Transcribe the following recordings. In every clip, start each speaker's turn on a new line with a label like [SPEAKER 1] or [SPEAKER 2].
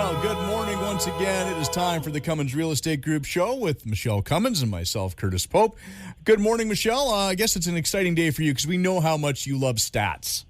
[SPEAKER 1] Well, good morning once again. It is time for the Cummins Real Estate Group show with Michele Cummins and myself, Curtis Pope. Good morning, Michele. I guess it's an exciting day for you because we know how much you love stats.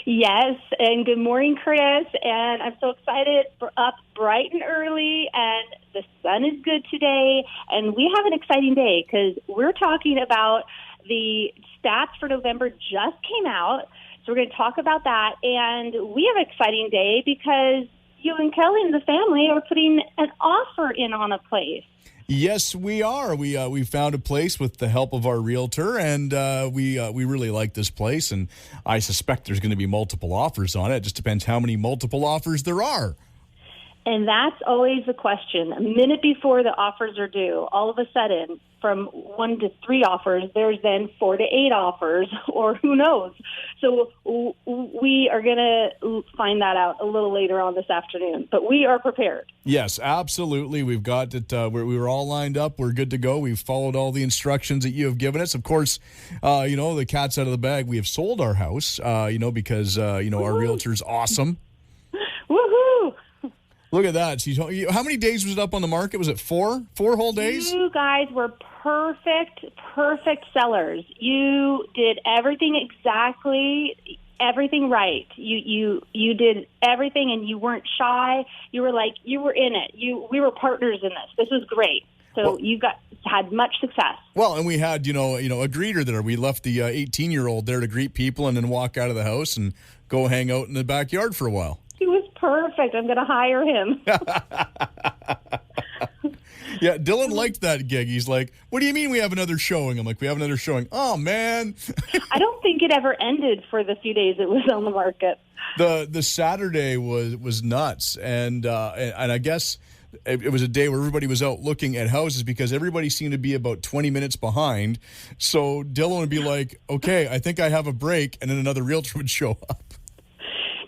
[SPEAKER 2] Yes, and good morning, Curtis. And I'm so excited. We're up bright and early, and the sun is good today. And we have an exciting day because we're talking about the stats for November just came out. So we're going to talk about that. And we have an exciting day because you and Kelly and the family are putting an offer in on a place.
[SPEAKER 1] Yes, we are. We found a place with the help of our realtor, and we really like this place. And I suspect there's going to be multiple offers on it. It just depends how many multiple offers there are.
[SPEAKER 2] And that's always the question. A minute before the offers are due, all of a sudden, from 1 to 3 offers, there's then 4 to 8 offers, or who knows. So we are going to find that out a little later on this afternoon. But we are prepared.
[SPEAKER 1] Yes, absolutely. We've got it. We were all lined up. We're good to go. We've followed all the instructions that you have given us. Of course, the cat's out of the bag. We have sold our house, because, our realtor's awesome.
[SPEAKER 2] Woohoo!
[SPEAKER 1] Look at that. How many days was it up on the market? Was it 4? 4 whole days?
[SPEAKER 2] You guys were perfect sellers. You did everything exactly, everything right. You did everything, and you weren't shy. You were in it. We were partners in this. This was great. So you had much success. Well,
[SPEAKER 1] and we had, a greeter there. We left the 18-year-old there to greet people and then walk out of the house and go hang out in the backyard for a while.
[SPEAKER 2] He was perfect. I'm going to hire him.
[SPEAKER 1] Yeah, Dylan liked that gig. He's like, what do you mean we have another showing? I'm like, we have another showing. Oh, man.
[SPEAKER 2] I don't think it ever ended for the few days it was on the market.
[SPEAKER 1] The Saturday was nuts. And I guess it was a day where everybody was out looking at houses because everybody seemed to be about 20 minutes behind. So Dylan would be like, okay, I think I have a break. And then another realtor would show up.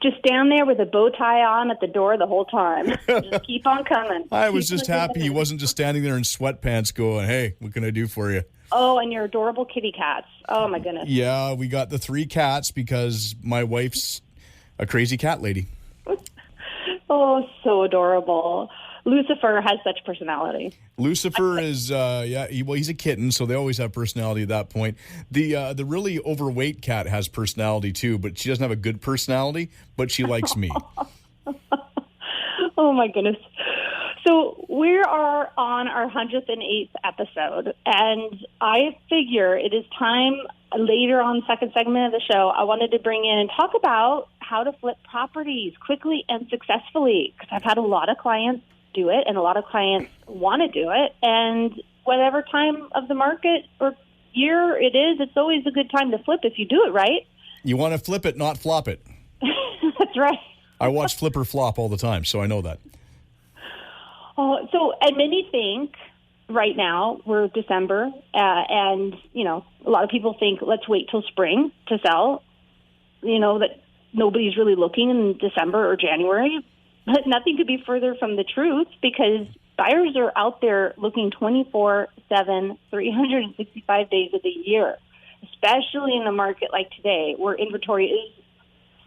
[SPEAKER 2] Just stand there with a bow tie on at the door the whole time. Just keep on coming.
[SPEAKER 1] I was just happy he wasn't just standing there in sweatpants going, hey, what can I do for you?
[SPEAKER 2] Oh, and your adorable kitty cats. Oh, my goodness.
[SPEAKER 1] Yeah, we got the 3 cats because my wife's a crazy cat lady.
[SPEAKER 2] Oh, so adorable. Lucifer has such personality.
[SPEAKER 1] Lucifer is, he's a kitten, so they always have personality at that point. The really overweight cat has personality too, but she doesn't have a good personality, but she likes me.
[SPEAKER 2] Oh, my goodness. So we are on our 108th episode, and I figure it is time later on the second segment of the show, I wanted to bring in and talk about how to flip properties quickly and successfully, because I've had a lot of clients do it, and a lot of clients want to do it. And whatever time of the market or year it is, it's always a good time to flip if you do it right.
[SPEAKER 1] You want to flip it, not flop it.
[SPEAKER 2] That's right.
[SPEAKER 1] I watch Flip or Flop all the time, so I know that.
[SPEAKER 2] Oh, and many think right now we're December, and a lot of people think let's wait till spring to sell. That nobody's really looking in December or January. But nothing could be further from the truth because buyers are out there looking 24/7, 365 days of the year, especially in a market like today where inventory is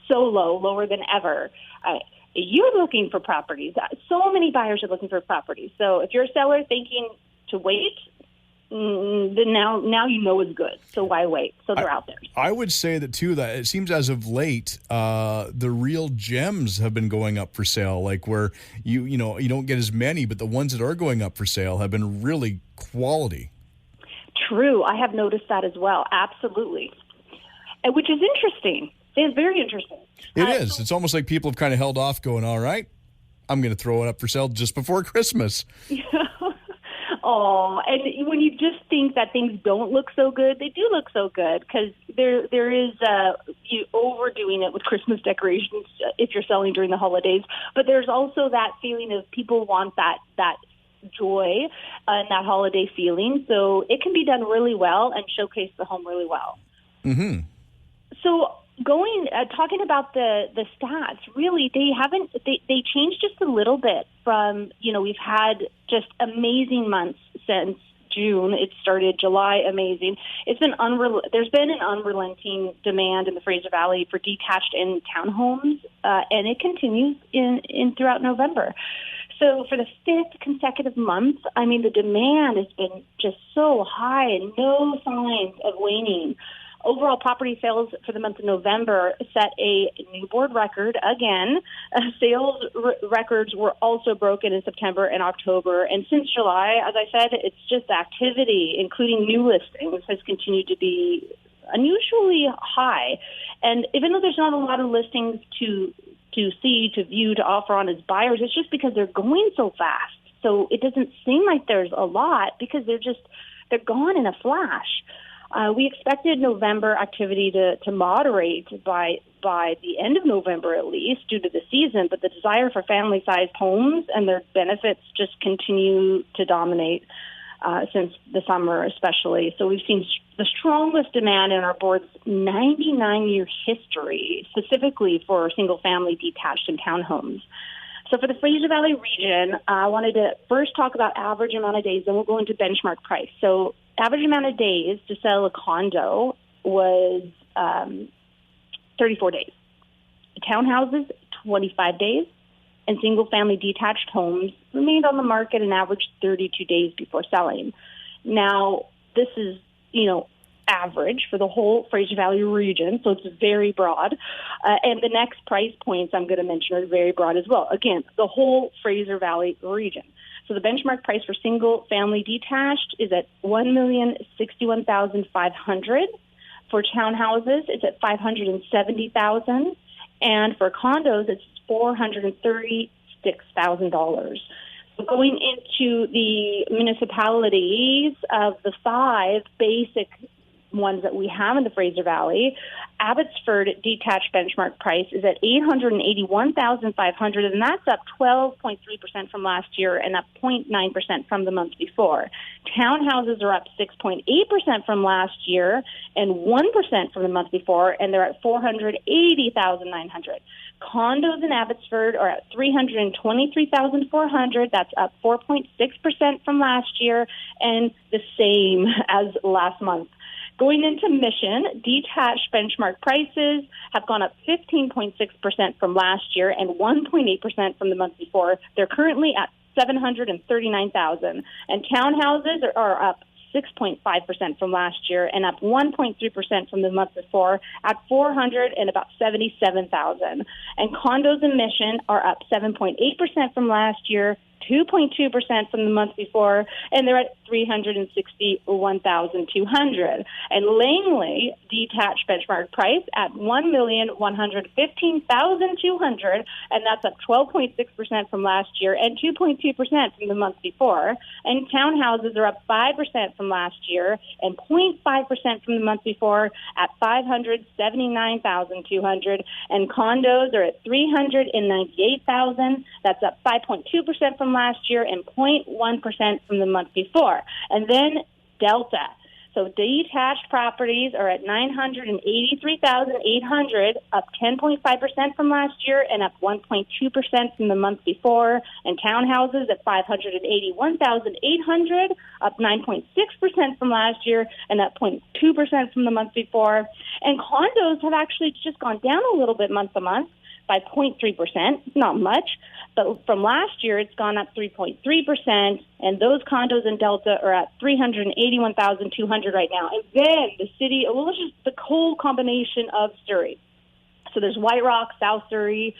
[SPEAKER 2] so low, lower than ever. You're looking for properties. So many buyers are looking for properties. So if you're a seller thinking to wait, then now you know it's good. So why wait? So they're out there.
[SPEAKER 1] I would say that too. That it seems as of late, the real gems have been going up for sale. Like where you don't get as many, but the ones that are going up for sale have been really quality.
[SPEAKER 2] True, I have noticed that as well. Absolutely, which is interesting. It's very interesting.
[SPEAKER 1] It is. It's almost like people have kind of held off, going, "All right, I'm going to throw it up for sale just before Christmas."
[SPEAKER 2] Oh, and when you just think that things don't look so good, they do look so good because there is you overdoing it with Christmas decorations if you're selling during the holidays. But there's also that feeling of people want that joy and that holiday feeling. So it can be done really well and showcase the home really well.
[SPEAKER 1] Mm-hmm.
[SPEAKER 2] So talking about the stats, really, they changed just a little bit from, we've had just amazing months since June. It started July, amazing. It's been there's been an unrelenting demand in the Fraser Valley for detached and townhomes, and it continues in throughout November. So for the fifth consecutive month, I mean, the demand has been just so high and no signs of waning. Overall property sales for the month of November set a new board record again. Sales records were also broken in September and October. And since July, as I said, it's just activity, including new listings, has continued to be unusually high. And even though there's not a lot of listings to see, to view, to offer on as buyers, it's just because they're going so fast. So it doesn't seem like there's a lot because they're gone in a flash. We expected November activity to moderate by the end of November at least due to the season, but the desire for family-sized homes and their benefits just continue to dominate since the summer especially. So we've seen the strongest demand in our board's 99-year history, specifically for single-family detached and townhomes. So for the Fraser Valley region, I wanted to first talk about average amount of days, then we'll go into benchmark price. So average amount of days to sell a condo was 34 days. Townhouses, 25 days. And single-family detached homes remained on the market an average 32 days before selling. Now, this is, average for the whole Fraser Valley region, so it's very broad. And the next price points I'm going to mention are very broad as well. Again, the whole Fraser Valley region. So the benchmark price for single-family detached is at $1,061,500. For townhouses, it's at $570,000, and for condos, it's $436,000. So going into the municipalities of the five basic ones that we have in the Fraser Valley, Abbotsford detached benchmark price is at $881,500, and that's up 12.3% from last year and up 0.9% from the month before. Townhouses are up 6.8% from last year and 1% from the month before, and they're at $480,900. Condos in Abbotsford are at $323,400. That's up 4.6% from last year and the same as last month. Going into Mission, detached benchmark prices have gone up 15.6% from last year and 1.8% from the month before. They're currently at $739,000. And townhouses are up 6.5% from last year and up 1.3% from the month before at $477,000. And condos in Mission are up 7.8% from last year, 2.2% from the month before, and they're at $361,200. And Langley detached benchmark price at $1,115,200, and that's up 12.6% from last year and 2.2% from the month before. And townhouses are up 5% from last year and 0.5% from the month before at $579,200. And condos are at $398,000. That's up 5.2% from last year and 0.1% from the month before. And then Delta. So detached properties are at $983,800, up 10.5% from last year and up 1.2% from the month before. And townhouses at $581,800, up 9.6% from last year and up 0.2% from the month before. And condos have actually just gone down a little bit month to month by 0.3%, not much, but from last year it's gone up 3.3%, and those condos in Delta are at $381,200 right now. And then the city, well, it's just the whole combination of Surrey. So there's White Rock, South Surrey,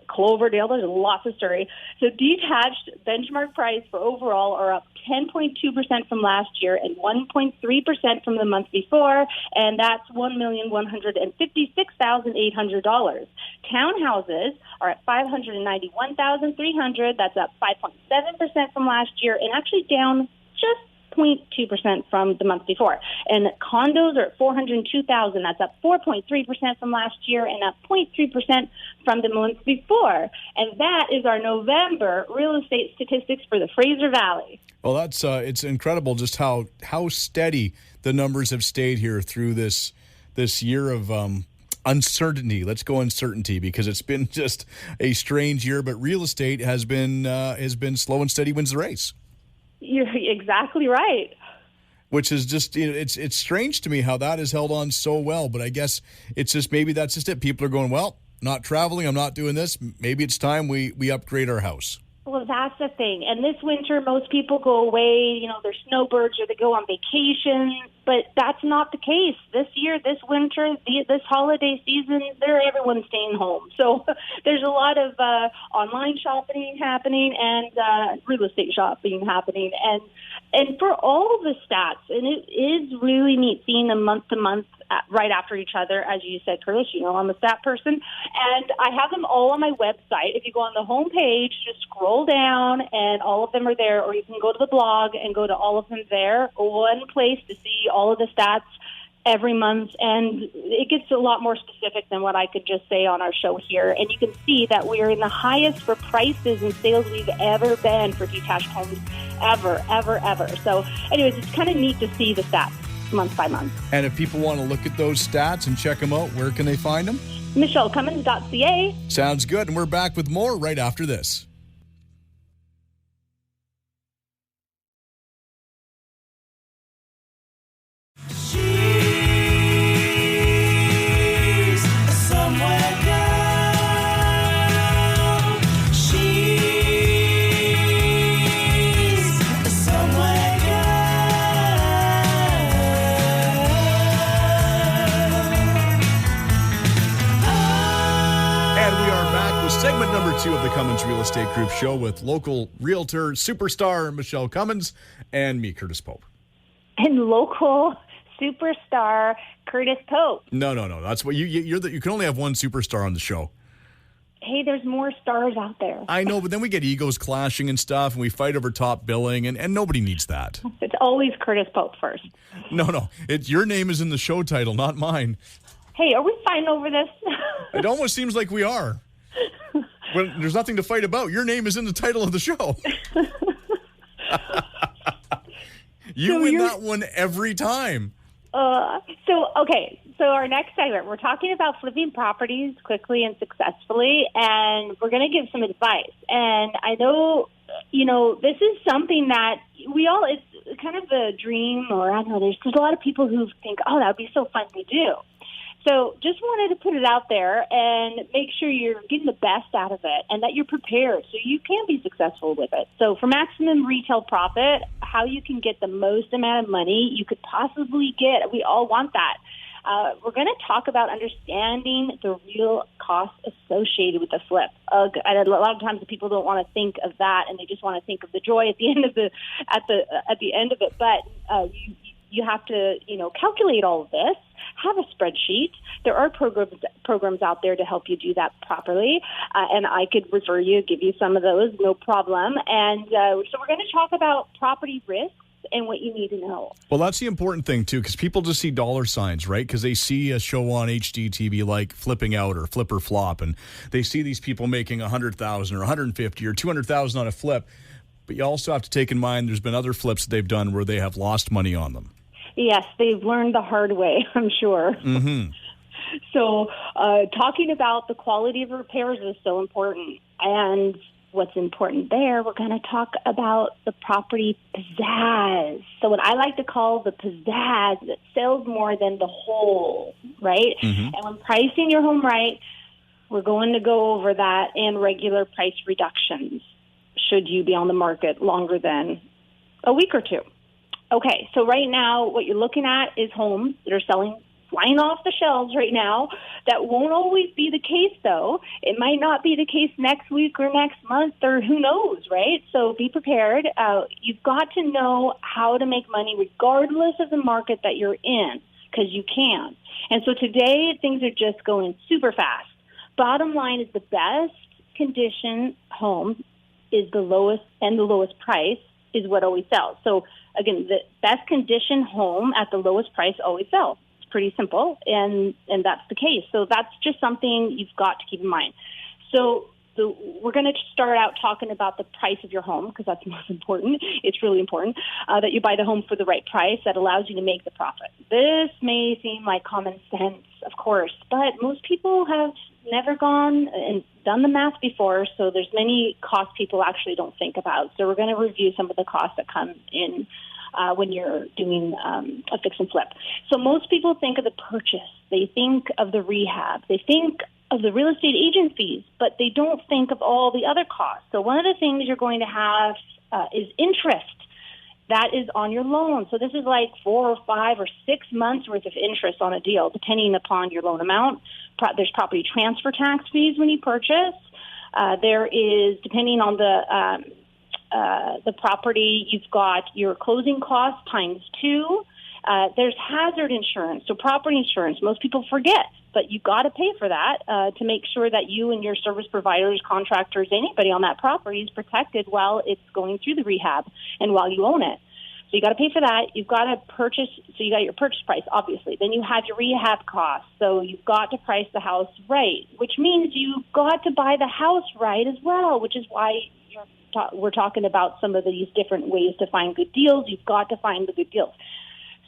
[SPEAKER 2] Cloverdale, there's lots of Surrey. So detached benchmark price for overall are up 10.2% from last year and 1.3% from the month before, and that's $1,156,800. Townhouses are at $591,300. That's up 5.7% from last year and actually down just 0.2% from the month before. And condos are at $402,000. That's up 4.3% from last year and up 0.3% from the month before. And that is our November real estate statistics for the Fraser Valley.
[SPEAKER 1] Well, that's it's incredible just how steady the numbers have stayed here through this year of uncertainty. Let's go uncertainty, because it's been just a strange year. But real estate has been slow and steady wins the race.
[SPEAKER 2] You're exactly right.
[SPEAKER 1] which is just, it's strange to me how that has held on so well. But I guess it's just, maybe that's just it. People are going, well, not traveling, I'm not doing this. Maybe it's time we upgrade our house.
[SPEAKER 2] Well, that's the thing. And this winter, most people go away, they're snowbirds or they go on vacation, but that's not the case. This year, this winter, this holiday season, everyone's staying home. So there's a lot of online shopping happening and real estate shopping happening. And for all of the stats, and it is really neat seeing them month to month right after each other, as you said, Curtis, I'm a stat person. And I have them all on my website. If you go on the home page, just scroll down and all of them are there, or you can go to the blog and go to all of them there. One place to see all of the stats every month, and it gets a lot more specific than what I could just say on our show here. And you can see that we are in the highest for prices and sales we've ever been for detached homes, ever. So anyways, it's kind of neat to see the stats month by month.
[SPEAKER 1] And if people want to look at those stats and check them out, where can they find them?
[SPEAKER 2] MichelleCummins.ca.
[SPEAKER 1] Sounds good. And we're back with more right after this. Segment number 2 of the Cummins Real Estate Group show with local realtor superstar Michele Cummins and me, Curtis Pope.
[SPEAKER 2] And local superstar Curtis Pope.
[SPEAKER 1] No. That's what you can only have one superstar on the show.
[SPEAKER 2] Hey, there's more stars out there.
[SPEAKER 1] I know, but then we get egos clashing and stuff, and we fight over top billing, and nobody needs that.
[SPEAKER 2] It's always Curtis Pope first.
[SPEAKER 1] No. Your name is in the show title, not mine.
[SPEAKER 2] Hey, are we fighting over this?
[SPEAKER 1] It almost seems like we are. When there's nothing to fight about. Your name is in the title of the show. You win that one every time.
[SPEAKER 2] So our next segment, we're talking about flipping properties quickly and successfully, and we're going to give some advice. And I know, this is something that it's kind of a dream, or I don't know, there's a lot of people who think, oh, that would be so fun to do. So just wanted to put it out there and make sure you're getting the best out of it and that you're prepared so you can be successful with it. So for maximum retail profit, how you can get the most amount of money you could possibly get. We all want that. We're going to talk about understanding the real costs associated with the flip. And a lot of times the people don't want to think of that, and they just want to think of the joy at the end of it. But you have to, calculate all of this. Have a spreadsheet. There are programs out there to help you do that properly, and I could give you some of those, no problem. And so we're going to talk about property risks and what you need to know.
[SPEAKER 1] Well, that's the important thing, too, because people just see dollar signs, right? Because they see a show on HGTV like Flipping Out or Flip or Flop, and they see these people making $100,000 or $150,000 or $200,000 on a flip. But you also have to take in mind there's been other flips that they've done where they have lost money on them.
[SPEAKER 2] Yes, they've learned the hard way, I'm sure.
[SPEAKER 1] Mm-hmm.
[SPEAKER 2] So talking about the quality of repairs is so important. And what's important there, we're going to talk about the property pizzazz. So what I like to call the pizzazz that sells more than the whole, right? Mm-hmm. And when pricing your home right, we're going to go over that and regular price reductions should you be on the market longer than a week or two. Okay, so right now what you're looking at is homes that are flying off the shelves right now. That won't always be the case, though. It might not be the case next week or next month, or who knows, right? So be prepared. You've got to know how to make money regardless of the market that you're in, because you can. And so today things are just going super fast. Bottom line is the best condition home is the lowest, and the lowest price is what always sells. So again, the best condition home at the lowest price always sells. It's pretty simple, and that's the case. So that's just something you've got to keep in mind. So we're going to start out talking about the price of your home, because that's most important. It's really important that you buy the home for the right price that allows you to make the profit. This may seem like common sense, of course, but most people have never gone and done the math before, so there's many costs people actually don't think about. So we're going to review some of the costs that come in when you're doing a fix and flip. So most people think of the purchase. They think of the rehab. They think of the real estate agent fees, but they don't think of all the other costs. So one of the things you're going to have is interest. That is on your loan. So this is like 4 or 5 or 6 months worth of interest on a deal, depending upon your loan amount. There's property transfer tax fees when you purchase. There is, depending on the property, you've got your closing costs times 2. There's hazard insurance, so property insurance. Most people forget, but you've got to pay for that to make sure that you and your service providers, contractors, anybody on that property is protected while it's going through the rehab and while you own it. So you got to pay for that. You've got to purchase. So you got your purchase price, obviously. Then you have your rehab costs. So you've got to price the house right, which means you've got to buy the house right as well, which is why we're talking about some of these different ways to find good deals. You've got to find the good deals.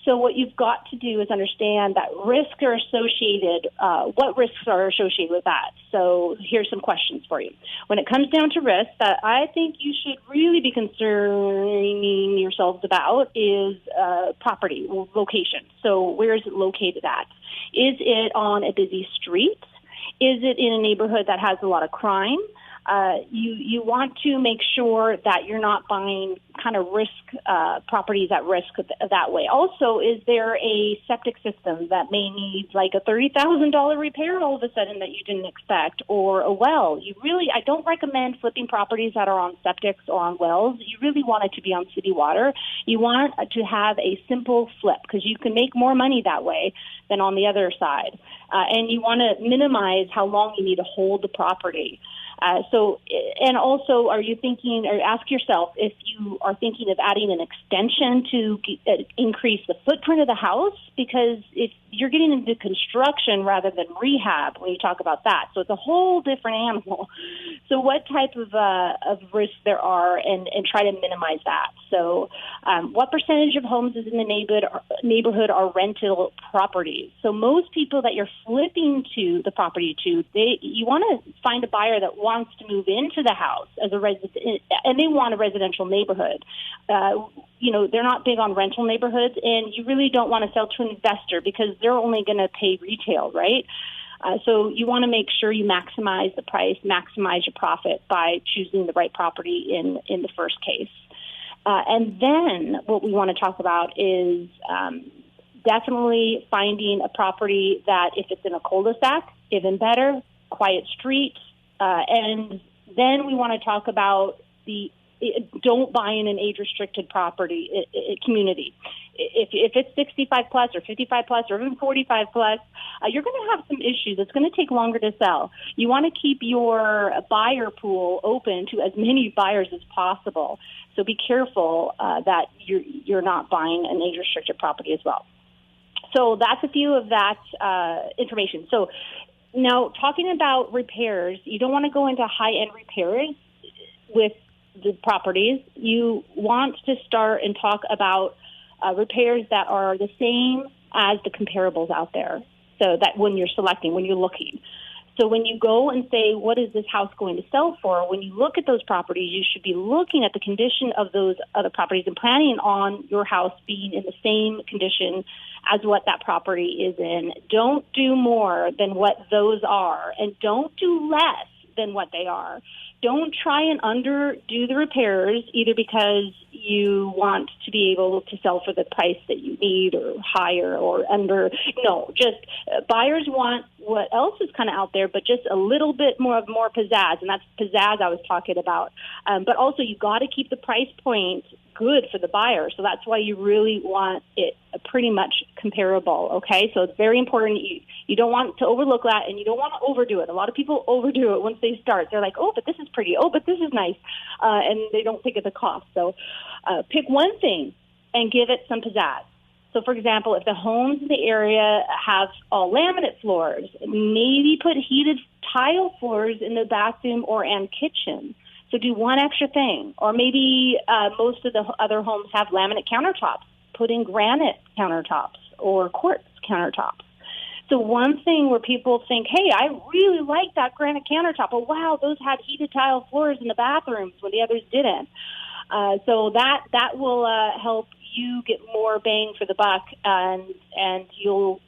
[SPEAKER 2] So what you've got to do is understand that risks are associated. What risks are associated with that? So here's some questions for you. When it comes down to risks that I think you should really be concerning yourselves about is property location. So where is it located at? Is it on a busy street? Is it in a neighborhood that has a lot of crime? You want to make sure that you're not buying kind of risk properties at risk that way. Also, is there a septic system that may need like a $30,000 repair all of a sudden that you didn't expect, or a well? I don't recommend flipping properties that are on septics or on wells. You really want it to be on city water. You want to have a simple flip because you can make more money that way than on the other side. And you want to minimize how long you need to hold the property. And also, are you thinking, or ask yourself if you are thinking of adding an extension to increase the footprint of the house, because if you're getting into construction rather than rehab when you talk about that. So it's a whole different animal. So what type of risks there are, and try to minimize that. So what percentage of homes is in the neighborhood are rental properties? So most people that you're flipping to the property to, you want to find a buyer that wants to move into the house as a resident, and they want a residential neighborhood. They're not big on rental neighborhoods, and you really don't want to sell to an investor because they're only going to pay retail, right? So you want to make sure you maximize the price, maximize your profit by choosing the right property in the first case. And then what we want to talk about is definitely finding a property that, if it's in a cul-de-sac, even better, quiet streets. And then we want to talk about don't buy in an age-restricted property community. If it's 65 plus or 55 plus or even 45 plus, you're going to have some issues. It's going to take longer to sell. You want to keep your buyer pool open to as many buyers as possible. So be careful that you're not buying an age-restricted property as well. So that's a few of that information. So now, talking about repairs, you don't want to go into high-end repairs with the properties. You want to start and talk about repairs that are the same as the comparables out there. So that when you're selecting, when you're looking. So when you go and say, what is this house going to sell for? When you look at those properties, you should be looking at the condition of those other properties and planning on your house being in the same condition as what that property is in. Don't do more than what those are, and don't do less than what they are. Don't try and underdo the repairs, either because you want to be able to sell for the price that you need or higher or under. No, just buyers want what else is kind of out there, but just a little bit more pizzazz, and that's pizzazz I was talking about. But also, you got to keep the price point good for the buyer. So that's why you really want it pretty much comparable, okay? So it's very important. You don't want to overlook that, and you don't want to overdo it. A lot of people overdo it once they start. They're like, oh, but this is pretty. Oh, but this is nice. And they don't think of the cost. So pick one thing and give it some pizzazz. So, for example, if the homes in the area have all laminate floors, maybe put heated tile floors in the bathroom and kitchen. So do one extra thing. Or maybe most of the other homes have laminate countertops. Put in granite countertops or quartz countertops. So one thing where people think, hey, I really like that granite countertop. Oh, wow, those had heated tile floors in the bathrooms when the others didn't. So that will help you get more bang for the buck, and you'll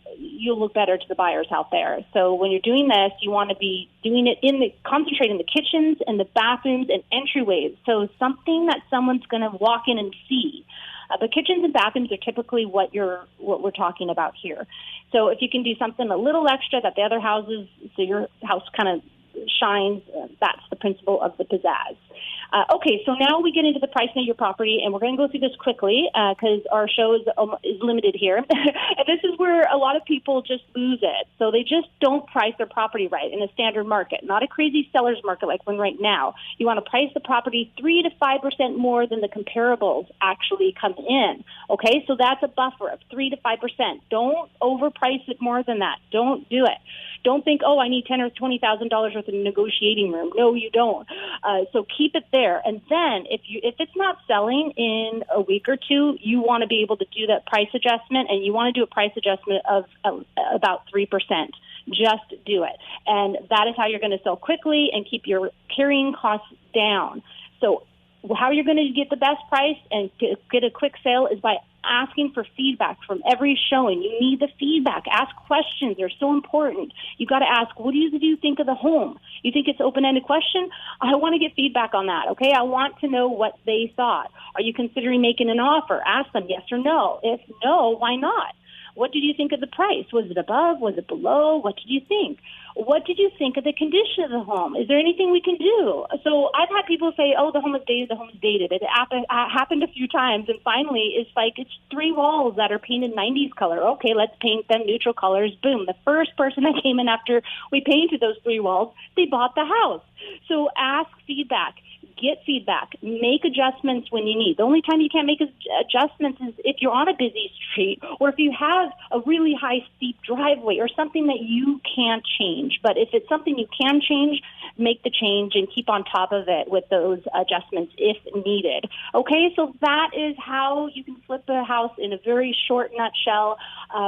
[SPEAKER 2] look better to the buyers out there. So when you're doing this, you want to be doing it concentrate in the kitchens and the bathrooms and entryways. So something that someone's going to walk in and see. But kitchens and bathrooms are typically what we're talking about here. So if you can do something a little extra that the other houses, so your house kind of shines, that's the principle of the pizzazz. Okay, so now we get into the pricing of your property, and we're going to go through this quickly because our show is limited here. And this is where a lot of people just lose it. So they just don't price their property right in a standard market, not a crazy seller's market like one right now. You want to price the property 3 to 5% more than the comparables actually come in. Okay, so that's a buffer of 3 to 5%. Don't overprice it more than that. Don't do it. Don't think, I need $10,000 or $20,000 worth of negotiating room. No, you don't. So keep it there. And then if it's not selling in a week or two, you want to be able to do that price adjustment, and you want to do a price adjustment of about 3%. Just do it. And that is how you're going to sell quickly and keep your carrying costs down. So how you're going to get the best price and get a quick sale is by asking for feedback from every showing. You need the feedback. Ask questions. They're so important. You got to ask, what do you think of the home? You think it's an open-ended question? I want to get feedback on that, okay? I want to know what they thought. Are you considering making an offer? Ask them yes or no. If no, why not? What did you think of the price? Was it above? Was it below? What did you think? What did you think of the condition of the home? Is there anything we can do? So I've had people say, the home is dated, It happened a few times, and finally it's 3 walls that are painted 90s color. Okay, let's paint them neutral colors. Boom. The first person that came in after we painted those 3 walls, they bought the house. So ask feedback. Get feedback. Make adjustments when you need. The only time you can't make adjustments is if you're on a busy street or if you have a really high, steep driveway or something that you can't change. But if it's something you can change, make the change and keep on top of it with those adjustments if needed. Okay, so that is how you can flip a house in a very short nutshell,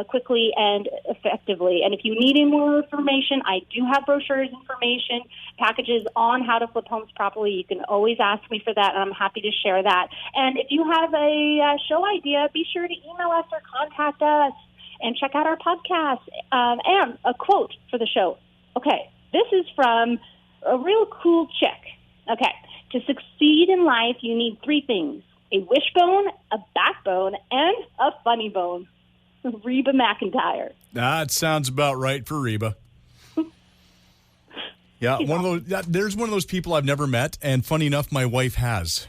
[SPEAKER 2] quickly and effectively. And if you need any more information, I do have brochures, information, packages on how to flip homes properly. You can always ask me for that, and I'm happy to share that. And if you have a show idea, be sure to email us or contact us and check out our podcast. And a quote for the show. Okay, this is from a real cool chick. Okay, to succeed in life, you need 3 things: a wishbone, a backbone, and a funny bone. Reba McEntire.
[SPEAKER 1] That sounds about right for Reba. Yeah, there's one of those people I've never met, and funny enough, my wife has.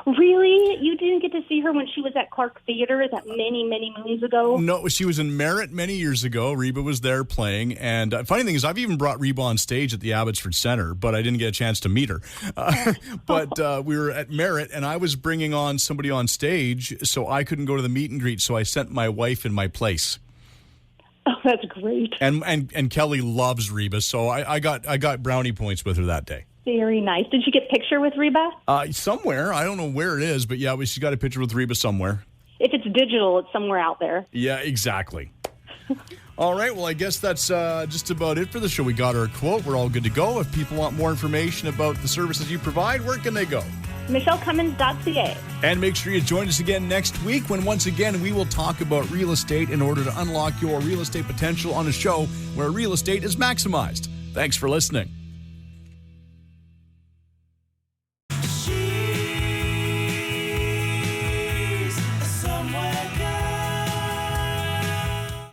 [SPEAKER 2] Really? You didn't get to see her when she was at Clark Theater that many, many moons ago?
[SPEAKER 1] No, she was in Merritt many years ago. Reba was there playing, and funny thing is, I've even brought Reba on stage at the Abbotsford Centre, but I didn't get a chance to meet her. But we were at Merritt, and I was bringing on somebody on stage, so I couldn't go to the meet and greet, so I sent my wife in my place.
[SPEAKER 2] Oh, that's great.
[SPEAKER 1] And Kelly loves Reba, so I got brownie points with her that day.
[SPEAKER 2] Very nice. Did you get a picture with Reba?
[SPEAKER 1] Somewhere. I don't know where it is, but yeah, she got a picture with Reba somewhere.
[SPEAKER 2] If it's digital, it's somewhere out there.
[SPEAKER 1] Yeah, exactly. All right, well, I guess that's just about it for the show. We got our quote. We're all good to go. If people want more information about the services you provide, where can they go?
[SPEAKER 2] MichelleCummins.ca.
[SPEAKER 1] And make sure you join us again next week when once again we will talk about real estate in order to unlock your real estate potential on a show where real estate is maximized. Thanks for listening.